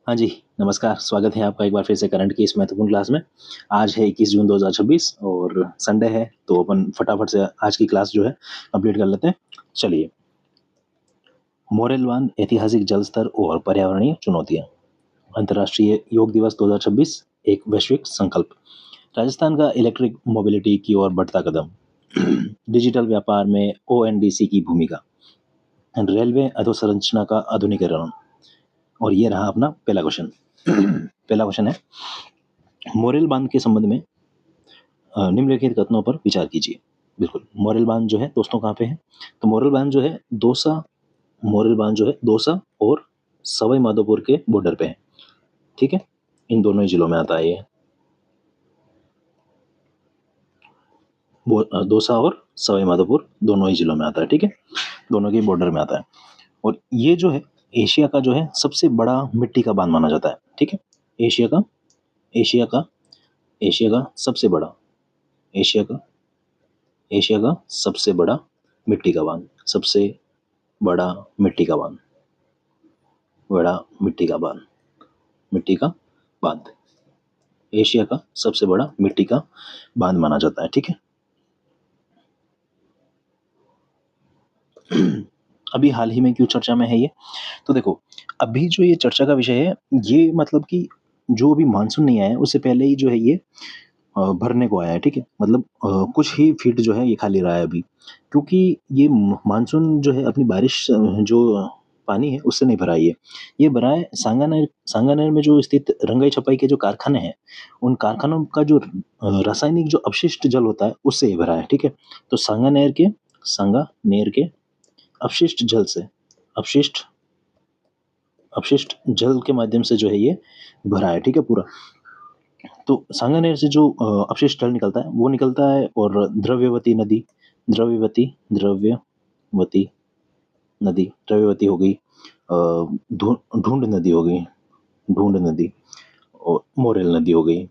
हाँ जी, नमस्कार, स्वागत है आपका एक बार फिर से करंट की इस महत्वपूर्ण क्लास में। आज है 21 जून 2026 और संडे है, तो अपन फटाफट से आज की क्लास जो है कंप्लीट कर लेते हैं। चलिए, मोरेल बांध, ऐतिहासिक जल स्तर और पर्यावरणीय चुनौतियाँ। अंतर्राष्ट्रीय योग दिवस 2026 एक वैश्विक संकल्प। राजस्थान का इलेक्ट्रिक मोबिलिटी की ओर बढ़ता कदम। डिजिटल व्यापार में ओएनडीसी की भूमिका। रेलवे अधोसंरचना का आधुनिकीकरण। और ये रहा अपना पहला क्वेश्चन। पहला क्वेश्चन है, मोरेल बांध के संबंध में निम्नलिखित कथनों पर विचार कीजिए। बिल्कुल, मोरेल बांध जो है दोस्तों कहाँ पे है? तो मोरेल बांध जो है दौसा, मोरेल बांध जो है दौसा और सवाई माधोपुर के बॉर्डर पे है। ठीक है, इन दोनों ही जिलों में आता है ये। दौसा और सवाई माधोपुर दोनों ही जिलों में आता है। ठीक है, दोनों के बॉर्डर में आता है। और ये जो है एशिया का जो है सबसे बड़ा मिट्टी का बांध माना जाता है। ठीक है, एशिया का एशिया का एशिया का सबसे बड़ा एशिया का एशिया का सबसे बड़ा मिट्टी का बांध, सबसे बड़ा मिट्टी का बांध, बड़ा मिट्टी का बांध, मिट्टी का बांध, एशिया का सबसे बड़ा मिट्टी का बांध माना जाता है। ठीक है, अभी हाल ही में क्यों चर्चा में है ये? तो देखो, अभी जो ये चर्चा का विषय है, ये मतलब कि जो अभी मानसून नहीं आया है उससे पहले ही जो है ये भरने को आया है। ठीक है, मतलब कुछ ही फीट जो है ये खाली रहा है अभी, क्योंकि ये मानसून जो है अपनी बारिश जो पानी है उससे नहीं भरा है ये भरा है सांगानेर। सांगानेर में जो स्थित रंगाई छपाई के जो कारखाने हैं, उन कारखानों का जो रासायनिक जो अपशिष्ट जल होता है उससे ये भरा है। ठीक है, तो सांगानेर के अपशिष्ट जल से अपशिष्ट अपशिष्ट जल के माध्यम से जो है ये भरा है। ठीक है, पूरा। तो सांगानेर से जो अपशिष्ट जल निकलता है वो निकलता है, और द्रव्यवती नदी, द्रव्यवती द्रव्यवती हो गई, ढूंढ नदी हो गई, ढूंढ नदी, और मोरेल नदी हो गई,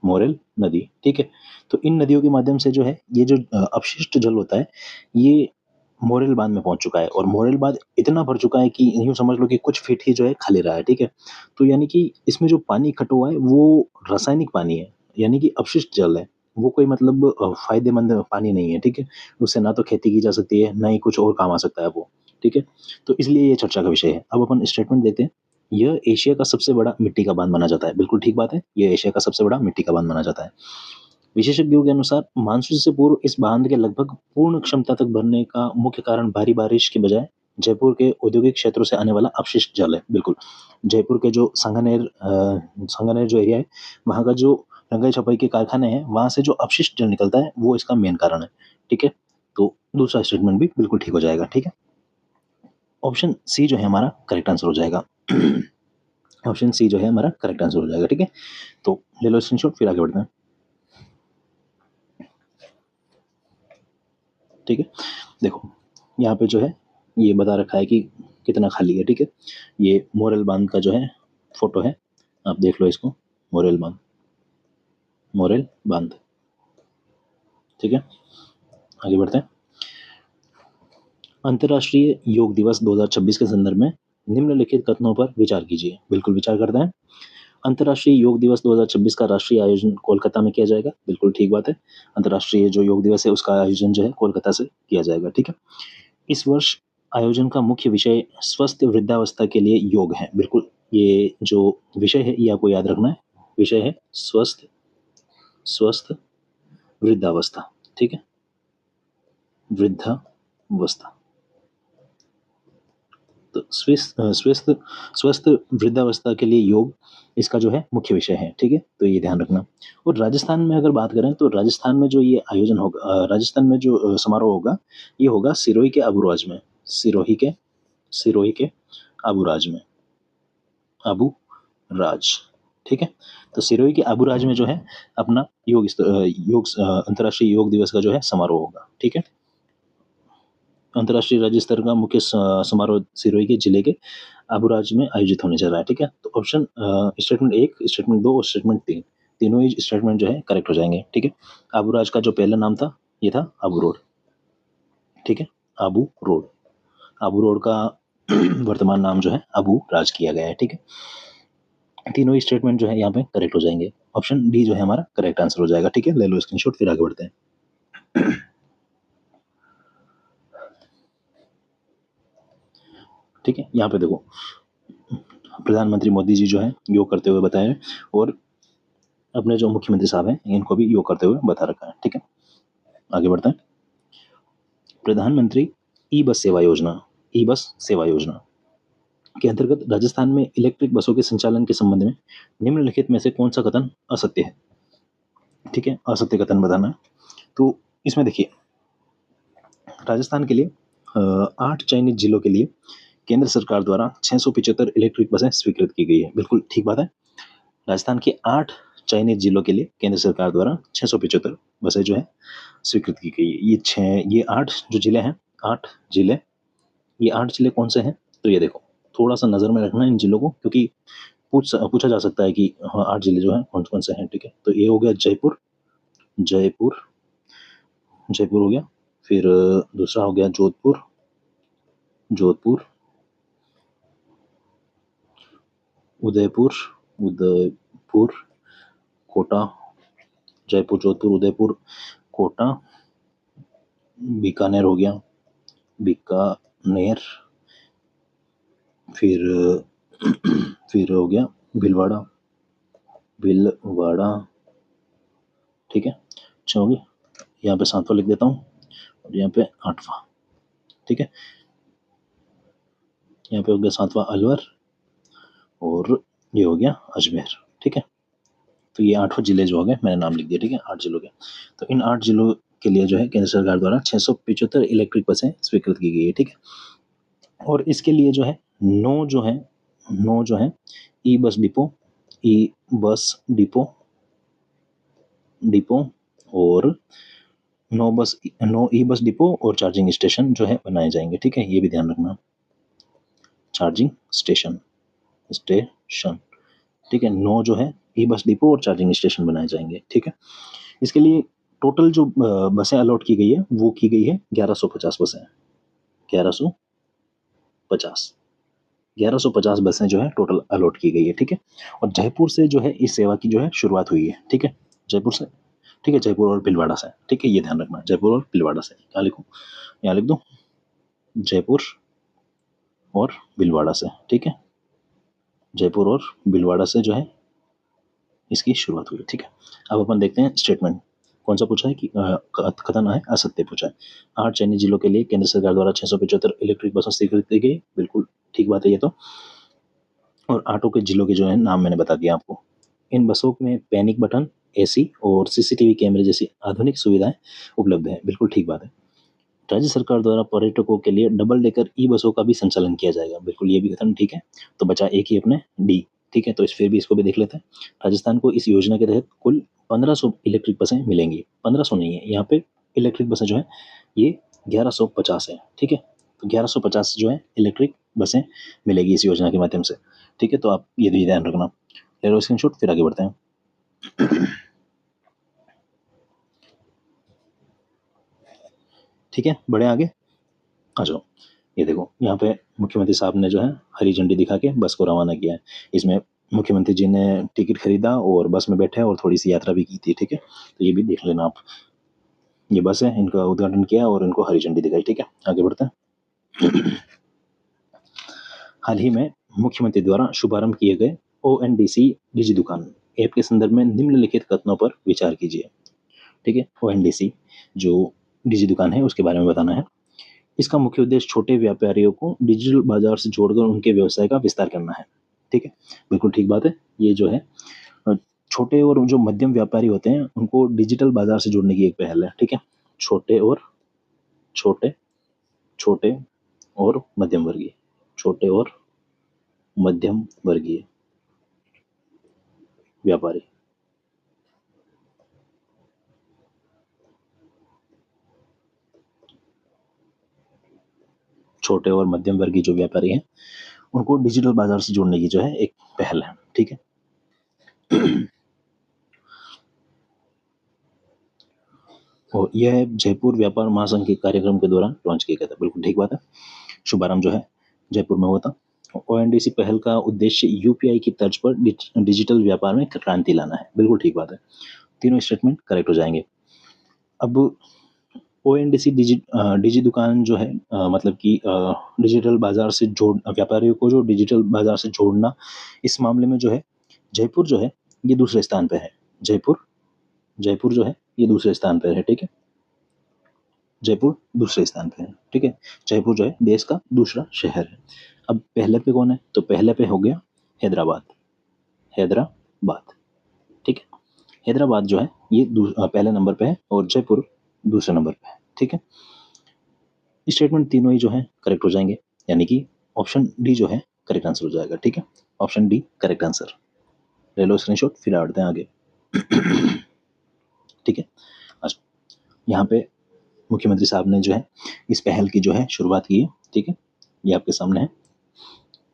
मोरेल नदी। ठीक है, तो इन नदियों के माध्यम से जो है ये जो अपशिष्ट जल होता है ये मोरेल बांध में पहुंच चुका है, और मोरेल बांध इतना भर चुका है कि यूं समझ लो कि कुछ फीट ही जो है खाली रहा है। ठीक है, तो यानी कि इसमें जो पानी इकट्ठा हुआ है वो रासायनिक पानी है, यानी कि अपशिष्ट जल है। वो कोई मतलब फायदेमंद पानी नहीं है। ठीक है, उससे ना तो खेती की जा सकती है, ना ही कुछ और काम आ सकता है वो। ठीक है, तो इसलिए ये चर्चा का विषय है। अब अपन स्टेटमेंट देखते हैं। यह एशिया का सबसे बड़ा मिट्टी का बांध माना जाता है। बिल्कुल ठीक बात है, यह एशिया का सबसे बड़ा मिट्टी का बांध माना जाता है। विशेषज्ञों के अनुसार मानसून से पूर्व इस बांध के लगभग पूर्ण क्षमता तक भरने का मुख्य कारण भारी बारिश के बजाय जयपुर के औद्योगिक क्षेत्रों से आने वाला अपशिष्ट जल है। बिल्कुल, जयपुर के जो संगानेर जो एरिया है, वहाँ का जो रंगाई छपाई के कारखाने हैं, वहाँ से जो अपशिष्ट जल निकलता है वो इसका मेन कारण है। ठीक है, तो दूसरा स्टेटमेंट भी बिल्कुल ठीक हो जाएगा। ठीक है, ऑप्शन सी जो है हमारा करेक्ट आंसर हो जाएगा। ऑप्शन सी जो है हमारा करेक्ट आंसर हो जाएगा। ठीक है, तो ले लो स्क्रीनशॉट, फिर आगे बढ़ते हैं। ठीक है, देखो यहाँ पे जो है ये बता रखा है कि कितना खाली है। ठीक है, ये मोरेल बांध का जो है फोटो है, आप देख लो इसको। मोरेल बांध, मोरेल बांध। ठीक है, आगे बढ़ते हैं। अंतर्राष्ट्रीय योग दिवस 2026 के संदर्भ में निम्नलिखित कथनों पर विचार कीजिए। बिल्कुल विचार करते हैं। अंतर्राष्ट्रीय योग दिवस 2026 का राष्ट्रीय आयोजन कोलकाता में किया जाएगा। बिल्कुल ठीक बात है, अंतर्राष्ट्रीय जो योग दिवस है उसका आयोजन जो है कोलकाता से किया जाएगा। ठीक है, इस वर्ष आयोजन का मुख्य विषय स्वस्थ वृद्धावस्था के लिए योग है। बिल्कुल, ये जो विषय है ये आपको याद रखना है। विषय है स्वस्थ स्वस्थ वृद्धावस्था। ठीक है, वृद्धावस्था। तो स्वस्थ स्वस्थ वृद्धावस्था के लिए योग इसका जो है मुख्य विषय है। ठीक है, तो ये ध्यान रखना। और राजस्थान में अगर बात करें तो राजस्थान में जो ये आयोजन होगा, राजस्थान में जो समारोह होगा ये होगा सिरोही के अबुराज में। सिरोही के अबुराज में, अबू राज। ठीक है, तो सिरोही के अबू राज में जो है अपना अंतर्राष्ट्रीय योग दिवस का जो है समारोह होगा। ठीक है, अंतर्राष्ट्रीय राज्य स्तर का मुख्य समारोह सिरोही के जिले के अबुराज में आयोजित होने जा रहा है। ठीक है, तो ऑप्शन स्टेटमेंट एक, स्टेटमेंट दो और स्टेटमेंट तीन, तीनों ही स्टेटमेंट जो है करेक्ट हो जाएंगे। ठीक है, अबुराज का जो पहला नाम था ये था अबू रोड। ठीक है, अबू रोड, अबू रोड का वर्तमान नाम जो है अबू राज किया गया है। ठीक है, तीनों ही स्टेटमेंट जो है यहाँ पे करेक्ट हो जाएंगे। ऑप्शन डी जो है हमारा करेक्ट आंसर हो जाएगा। ठीक है, ले लो स्क्रीनशॉट, फिर आगे बढ़ते हैं। ठीक है, यहाँ पे देखो प्रधानमंत्री मोदी जी जो है योग करते हुए बताए हैं, और अपने जो मुख्यमंत्री साहब हैं इनको भी योग करते हुए बता रखा है। ठीक है, आगे बढ़ते हैं। प्रधानमंत्री ई बस सेवा योजना, ई बस सेवा योजना के अंतर्गत राजस्थान में इलेक्ट्रिक बसों के संचालन के संबंध में निम्नलिखित में से कौन सा कथन असत्य है? ठीक है, असत्य कथन बताना है। तो इसमें देखिए, राजस्थान के लिए 8 चयनित जिलों के लिए केंद्र सरकार द्वारा 675 इलेक्ट्रिक बसें स्वीकृत की गई है। बिल्कुल ठीक बात है। राजस्थान के 8 चयनित जिलों के लिए केंद्र सरकार द्वारा 675 बसें जो है स्वीकृत की गई है। ये 8 जो जिले हैं, 8 जिले, ये 8 जिले कौन से हैं? तो ये देखो, थोड़ा सा नज़र में रखना है इन जिलों को, क्योंकि पूछा जा सकता है कि हाँ 8 जिले जो हैं कौन कौन से हैं। ठीक है, तो ये हो गया जयपुर, जयपुर, जयपुर हो गया। फिर दूसरा हो गया जोधपुर, जोधपुर, उदयपुर, उदयपुर, कोटा, जयपुर, जोधपुर, उदयपुर, कोटा, बीकानेर हो गया, बीकानेर, फिर फिर हो गया भीलवाड़ा, भीलवाड़ा। ठीक है, अच्छा होगी, यहाँ पे 7वां लिख देता हूँ और यहाँ पे 8वां। ठीक है, यहाँ पे हो गया 7वां अलवर, और ये हो गया अजमेर। ठीक है, तो ये 8 जिले जो हो गए, मैंने नाम लिख दिया। ठीक है, 8 जिलों के। तो इन 8 जिलों के लिए जो है केंद्र सरकार द्वारा 675 इलेक्ट्रिक बसें स्वीकृत की गई है। ठीक है, और इसके लिए जो है 9 जो है ई बस डिपो, ई बस डिपो डिपो और 9 ई बस डिपो और चार्जिंग स्टेशन जो है बनाए जाएंगे। ठीक है, ये भी ध्यान रखना, चार्जिंग स्टेशन, स्टेशन। ठीक है, 9 जो है ई बस डिपो और चार्जिंग स्टेशन बनाए जाएंगे। ठीक है, इसके लिए टोटल जो बसें अलॉट की गई है वो की गई है 1150 बसें, 1150, 1150 बसें जो है टोटल अलॉट की गई है। ठीक है, और जयपुर से जो है इस सेवा की जो है शुरुआत हुई है। ठीक है, जयपुर से। ठीक है, जयपुर और भीलवाड़ा से। ठीक है, ये ध्यान रखना, जयपुर और भीलवाड़ा से। क्या लिखूं? यहाँ लिख दो, जयपुर और भीलवाड़ा से। ठीक है, जयपुर और भीलवाड़ा से जो है इसकी शुरुआत हुई। ठीक है, अब अपन देखते हैं स्टेटमेंट कौन सा पूछा है कि कथन है असत्य पूछा है। 8 चयनित जिलों के लिए केंद्र सरकार द्वारा 675 इलेक्ट्रिक बसें स्वीकृत की गई। बिल्कुल ठीक बात है ये तो। और 8 के जिलों के जो है नाम मैंने बता दिया आपको। इन बसों में पैनिक बटन, एसी और सीसीटीवी कैमरे जैसी आधुनिक सुविधाएं उपलब्ध है। बिल्कुल ठीक बात है। राज्य सरकार द्वारा पर्यटकों के लिए डबल डेकर ई बसों का भी संचालन किया जाएगा। बिल्कुल, ये भी कथन ठीक है। तो बचा एक ही अपने डी। ठीक है, तो इस फिर भी इसको भी देख लेते हैं। राजस्थान को इस योजना के तहत कुल 1500 इलेक्ट्रिक बसें मिलेंगी। 1500 नहीं है, यहाँ पे इलेक्ट्रिक बसें जो है ये 1150 है। ठीक है, तो 1150 जो है इलेक्ट्रिक बसें मिलेगी इस योजना के माध्यम से। ठीक है, तो आप ये भी ध्यान रखना। ले लो स्क्रीनशॉट, फिर आगे बढ़ते हैं। ठीक है, बढ़े आगे, आ जाओ। ये देखो, यहाँ पे मुख्यमंत्री साहब ने जो है हरी झंडी दिखा के बस को रवाना किया है। इसमें मुख्यमंत्री जी ने टिकट खरीदा और बस में बैठे और थोड़ी सी यात्रा भी की थी। ठीक है, तो ये भी देख लेना आप। ये बस है, इनका उद्घाटन किया और इनको हरी झंडी दिखाई। ठीक है, आगे बढ़ते हैं। हाल ही में मुख्यमंत्री द्वारा शुभारंभ किए गए ONDC डिजी दुकान ऐप के संदर्भ में निम्नलिखित कथनों पर विचार कीजिए। ठीक है, ONDC जो डिजी दुकान है उसके बारे में बताना है। इसका मुख्य उद्देश्य छोटे व्यापारियों को डिजिटल बाजार से जोड़कर उनके व्यवसाय का विस्तार करना है। ठीक है, बिल्कुल ठीक बात है। ये जो है छोटे और जो मध्यम व्यापारी होते हैं उनको डिजिटल बाजार से जोड़ने की एक पहल है। ठीक है, छोटे और छोटे छोटे और मध्यम वर्गीय, छोटे और मध्यम वर्गीय व्यापारी। छोटे और मध्यम वर्गीय जो व्यापारी हैं उनको डिजिटल बाजार से जोड़ने की जो है एक पहल है। ठीक है, और यह है जयपुर व्यापार महासंघ के कार्यक्रम के दौरान लॉन्च किया गया था। बिल्कुल ठीक बात है। शुभारंभ जो है जयपुर में हुआ था ओएनडीसी पहल का उद्देश्य यूपीआई की तर्ज पर डिजिटल व्यापार में क्रांति लाना है। बिल्कुल ठीक बात है, तीनों स्टेटमेंट करेक्ट हो जाएंगे। अब ओएनडीसी डिजी दुकान जो है मतलब कि डिजिटल बाजार से जोड़ व्यापारियों को जो डिजिटल बाजार से जोड़ना, इस मामले में जो है जयपुर जो है ये दूसरे स्थान पे है। जयपुर जयपुर जो है ये दूसरे स्थान पे है, ठीक है। जयपुर दूसरे स्थान पे है, ठीक है। जयपुर जो है देश का दूसरा शहर है। अब पहले पे कौन है, तो पहले पे हो गया हैदराबाद। हैदराबाद, ठीक है। हैदराबाद जो है ये पहले नंबर पे है और जयपुर दूसरे नंबर पे है, ठीक है। स्टेटमेंट तीनों ही जो है करेक्ट हो जाएंगे, यानी कि ऑप्शन डी जो है करेक्ट आंसर हो जाएगा, ठीक है। Option D correct answer. ले लो स्क्रीनशॉट, फिर आते हैं आगे। ठीक है। अच्छा, यहाँ पे मुख्यमंत्री साहब ने जो है इस पहल की जो है शुरुआत की है, ठीक है। ये आपके सामने है,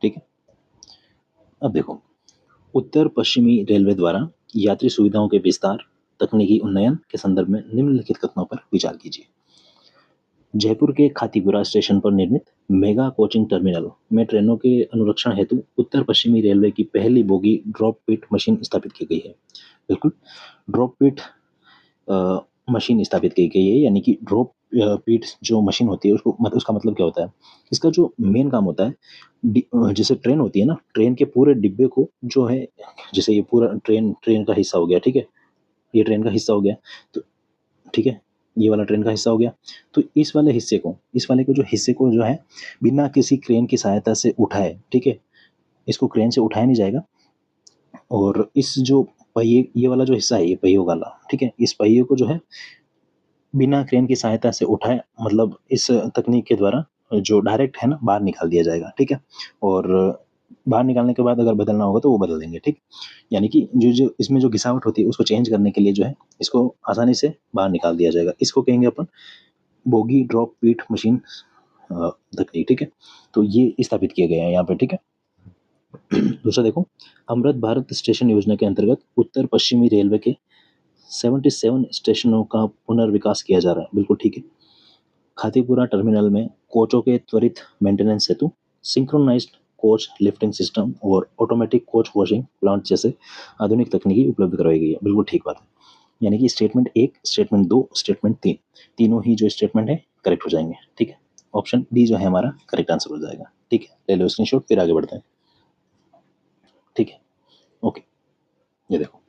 ठीक है। अब देखो, उत्तर पश्चिमी रेलवे द्वारा यात्री सुविधाओं के विस्तार, तकनीकी उन्नयन के संदर्भ में निम्नलिखित कथनों पर विचार कीजिए। जयपुर के खातीपुरा स्टेशन पर निर्मित मेगा कोचिंग टर्मिनल में ट्रेनों के अनुरक्षण हेतु उत्तर पश्चिमी रेलवे की पहली बोगी ड्रॉप पिट मशीन स्थापित की गई है। बिल्कुल, ड्रॉप पिट मशीन स्थापित की गई है, यानी कि ड्रॉप पिट जो मशीन होती है उसको उसका मतलब क्या होता है, इसका जो मेन काम होता है, जैसे ट्रेन होती है ना, ट्रेन के पूरे डिब्बे को जो है, जैसे ये पूरा ट्रेन ट्रेन का हिस्सा हो गया, ठीक है। ये ट्रेन का हिस्सा हो गया, तो ठीक है, ये वाला ट्रेन का हिस्सा हो गया। तो इस वाले को जो हिस्से को जो है बिना किसी क्रेन की सहायता से उठाए, ठीक है, इसको क्रेन से उठाया नहीं जाएगा। और इस जो पहिए, ये वाला जो हिस्सा है, ये पहियों वाला, ठीक है, इस पहिए को जो है बिना क्रेन की सहायता से उठाए, मतलब इस तकनीक के द्वारा जो डायरेक्ट है ना बाहर निकाल दिया जाएगा, ठीक है। और बाहर निकालने के बाद अगर बदलना होगा तो वो बदल देंगे, ठीक। यानी कि जो जो इसमें जो घिसावट होती है उसको चेंज करने के लिए जो है इसको आसानी से बाहर निकाल दिया जाएगा। इसको कहेंगे अपन बोगी ड्रॉप पीट मशीन तकनीक, ठीक है। तो ये स्थापित किए गए हैं यहाँ पे, ठीक है। दूसरा देखो, अमृत भारत स्टेशन योजना के अंतर्गत उत्तर पश्चिमी रेलवे के 77 स्टेशनों का पुनर्विकास किया जा रहा है। बिल्कुल ठीक है। खातीपुरा टर्मिनल में कोचों के त्वरित मेंटेनेंस हेतु सिंक्रोनाइज्ड कोच लिफ्टिंग सिस्टम और ऑटोमेटिक कोच वॉशिंग प्लांट जैसे आधुनिक तकनीकी उपलब्ध करवाई गई है। बिल्कुल ठीक बात है, यानी कि स्टेटमेंट 1, स्टेटमेंट 2, स्टेटमेंट 3, तीनों ही जो स्टेटमेंट है करेक्ट हो जाएंगे, ठीक है। ऑप्शन डी जो है हमारा करेक्ट आंसर हो जाएगा, ठीक है। ले लो स्क्रीनशॉट, फिर आगे बढ़ते हैं, ठीक है। ओके, ये देखो,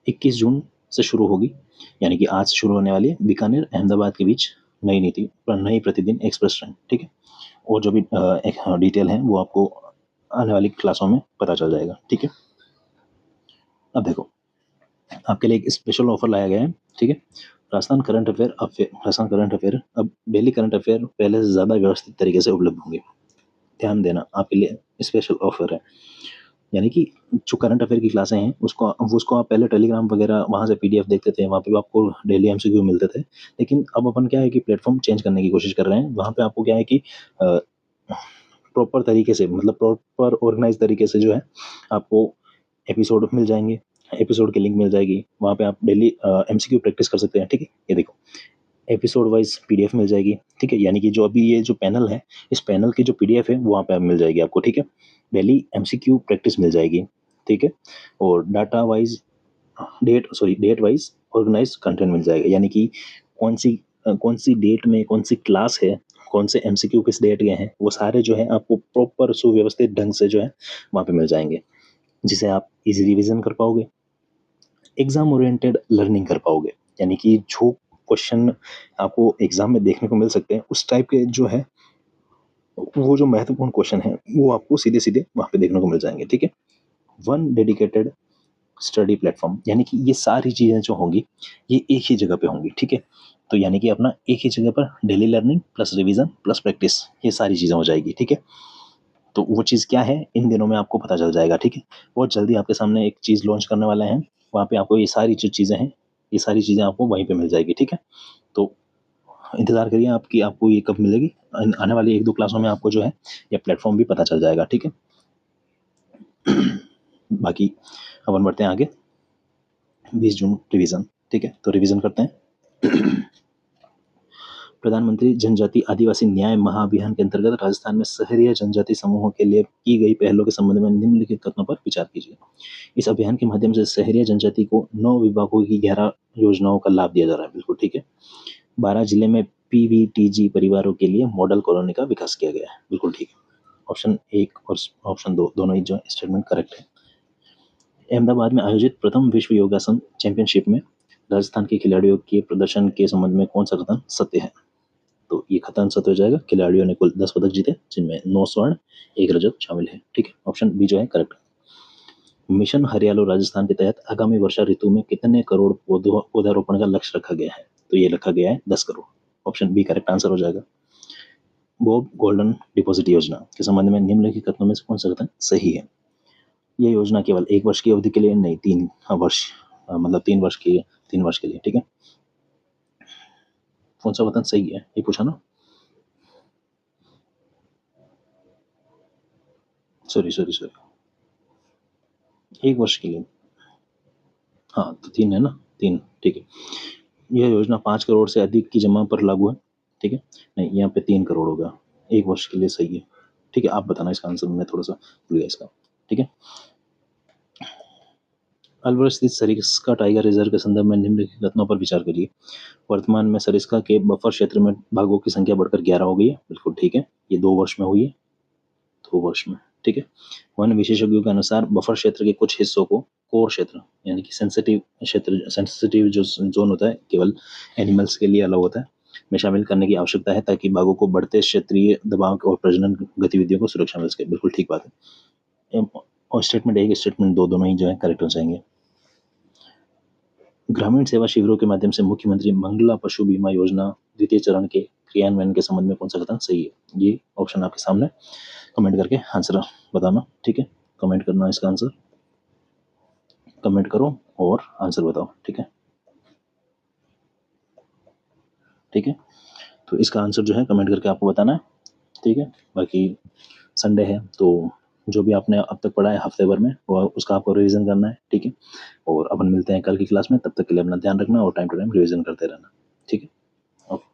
21 जून से शुरू होगी, यानी कि आज शुरू होने वाली है बीकानेर अहमदाबाद के बीच नई प्रतिदिन एक्सप्रेस ट्रेन, ठीक है। और जो भी एक डिटेल है वो आपको आने वाली क्लासों में पता चल जाएगा, ठीक है। अब देखो, आपके लिए एक स्पेशल ऑफर लाया गया है, ठीक है। राजस्थान करंट अफेयर अब डेली करंट अफेयर पहले से ज़्यादा व्यवस्थित तरीके से उपलब्ध होंगे। ध्यान देना, आपके लिए स्पेशल ऑफर है। यानी कि जो करंट अफेयर की क्लासें हैं उसको आप पहले टेलीग्राम वगैरह वहाँ से पीडीएफ देखते थे, वहाँ पे भी आपको डेली एमसीक्यू मिलते थे। लेकिन अब अपन क्या है कि प्लेटफॉर्म चेंज करने की कोशिश कर रहे हैं। वहाँ पे आपको क्या है कि प्रॉपर तरीके से, मतलब प्रॉपर ऑर्गेनाइज तरीके से जो है आपको एपिसोड मिल जाएंगे, एपिसोड की लिंक मिल जाएगी, वहाँ पे आप डेली एमसीक्यू प्रैक्टिस कर सकते हैं, ठीक है। ये देखो, एपिसोड वाइज पीडीएफ मिल जाएगी, ठीक है। यानी कि जो अभी ये जो पैनल है, इस पैनल की जो पीडीएफ है वो वहाँ पे मिल जाएगी आपको, ठीक है। डेली एमसीक्यू प्रैक्टिस मिल जाएगी, ठीक है। और डेट वाइज ऑर्गेनाइज कंटेंट मिल जाएगा, यानी कि कौन सी डेट में कौन सी क्लास है, कौन से एमसीक्यू किस डेट के हैं, वो सारे जो है आपको प्रॉपर सुव्यवस्थित ढंग से जो है वहाँ पे मिल जाएंगे, जिसे आप इजी रिवीजन कर पाओगे, एग्जाम ओरिएंटेड लर्निंग कर पाओगे। यानी कि जो क्वेश्चन आपको एग्जाम में देखने को मिल सकते हैं उस टाइप के जो है, वो जो महत्वपूर्ण क्वेश्चन है वो आपको सीधे सीधे वहाँ पे देखने को मिल जाएंगे, ठीक है। वन डेडिकेटेड स्टडी प्लेटफॉर्म, यानी कि ये सारी चीज़ें जो होंगी ये एक ही जगह पे होंगी, ठीक है। तो यानी कि अपना एक ही जगह पर daily learning plus revision plus practice, ये सारी चीज़ें हो जाएगी, ठीक है। तो वो चीज़ क्या है इन दिनों में आपको पता चल जाएगा, ठीक है। बहुत जल्दी आपके सामने एक चीज़ लॉन्च करने वाले हैं, वहाँ पे आपको ये सारी जो चीज़ें हैं, ये सारी चीज़ें आपको वहीं पे मिल जाएगी, ठीक है। तो इंतज़ार करिए आपकी, आपको ये कब मिलेगी। आने वाली 1-2 क्लासों में आपको जो है ये प्लेटफॉर्म भी पता चल जाएगा, ठीक है। बाकी अपन बढ़ते हैं आगे। 20 जून रिवीजन, ठीक है। तो रिवीजन करते हैं। प्रधानमंत्री जनजाति आदिवासी न्याय महाअभियान के अंतर्गत राजस्थान में शहरी जनजाति समूहों के लिए की गई पहलों के संबंध में निम्नलिखित कथनों पर विचार कीजिए। इस अभियान के माध्यम से शहरी जनजाति को 9 विभागों की 11 योजनाओं का लाभ दिया जा रहा है। बिल्कुल ठीक है। 12 जिले में पीवीटीजी परिवारों के लिए मॉडल कॉलोनी का विकास किया गया है। बिल्कुल ठीक है। ऑप्शन 1 और ऑप्शन 2 दोनों ही जो स्टेटमेंट करेक्ट है। अहमदाबाद में आयोजित प्रथम विश्व योगासन चैंपियनशिप में राजस्थान के खिलाड़ियों के प्रदर्शन के संबंध में कौन सा कथन सत्य है? तो ये कथन सत्य हो जाएगा। खिलाड़ियों ने कुल 10 पदक जीते, जिनमें 9 स्वर्ण 1 रजत शामिल है। ठीक है, ऑप्शन बी जो है करेक्ट। मिशन हरियालो राजस्थान के तहत आगामी वर्षा ऋतु में कितने करोड़ पौधारोपण का लक्ष्य रखा गया है? तो ये रखा गया है 10 crore. Option B correct answer हो जाएगा। बॉब गोल्डन डिपॉजिट योजना के संबंध में निम्नलिखित कथनों में से कौन सा कथन सही है? यह योजना केवल 1 वर्ष की अवधि के लिए नहीं, 3 वर्ष मतलब 3 वर्ष की 3 वर्ष के लिए। ठीक है, कौन सा कथन सही है ये पूछा ना। सॉरी 1 वर्ष के लिए। हाँ तो 3 है ना, 3 ठीक है। यह योजना 5 करोड़ से अधिक की जमा पर लागू है। ठीक है, नहीं यहाँ पे 3 करोड़ होगा, 1 वर्ष के लिए सही है। ठीक है, आप बताना इसका आंसर, मैं थोड़ा सा भूल गया इसका। ठीक है, अलवर स्थित सरिस्का टाइगर रिजर्व के संदर्भ में निम्नलिखित कथनों पर विचार करिए। वर्तमान में सरिस्का के बफर क्षेत्र में बाघों की संख्या बढ़कर 11 हो गई है। बिल्कुल ठीक है, ये 2 वर्ष में हुई है, 2 वर्ष में। ठीक है, वन विशेषज्ञों के अनुसार बफर क्षेत्र के कुछ हिस्सों को कोर क्षेत्र यानी कि सेंसिटिव क्षेत्र, सेंसिटिव जो जोन होता है केवल एनिमल्स के लिए अलग होता है, में शामिल करने की आवश्यकता है ताकि बाघों को बढ़ते क्षेत्रीय दबाव और प्रजनन गतिविधियों को सुरक्षा मिल सके। बिल्कुल ठीक बात है। और स्टेटमेंट 1 स्टेटमेंट 2 दोनों ही जो है करेक्ट हो जाएंगे। ग्रामीण सेवा शिविरों के माध्यम से मुख्यमंत्री मंगला पशु बीमा योजना द्वितीय चरण के क्रियान्वयन के संबंध में कौन सा कथन सही है? ये ऑप्शन आपके सामने, कमेंट करके आंसर बताना। ठीक है, कमेंट करना इसका आंसर, कमेंट करो और आंसर बताओ। ठीक है, ठीक है, तो इसका आंसर जो है कमेंट करके आपको बताना है। ठीक है, बाकी संडे है तो जो भी आपने अब तक पढ़ा है हफ्ते भर में वो उसका आपको रिवीजन करना है। ठीक है, और अपन मिलते हैं कल की क्लास में, तब तक के लिए अपना ध्यान रखना और टाइम टू टाइम रिवीजन करते रहना। ठीक है, ओके।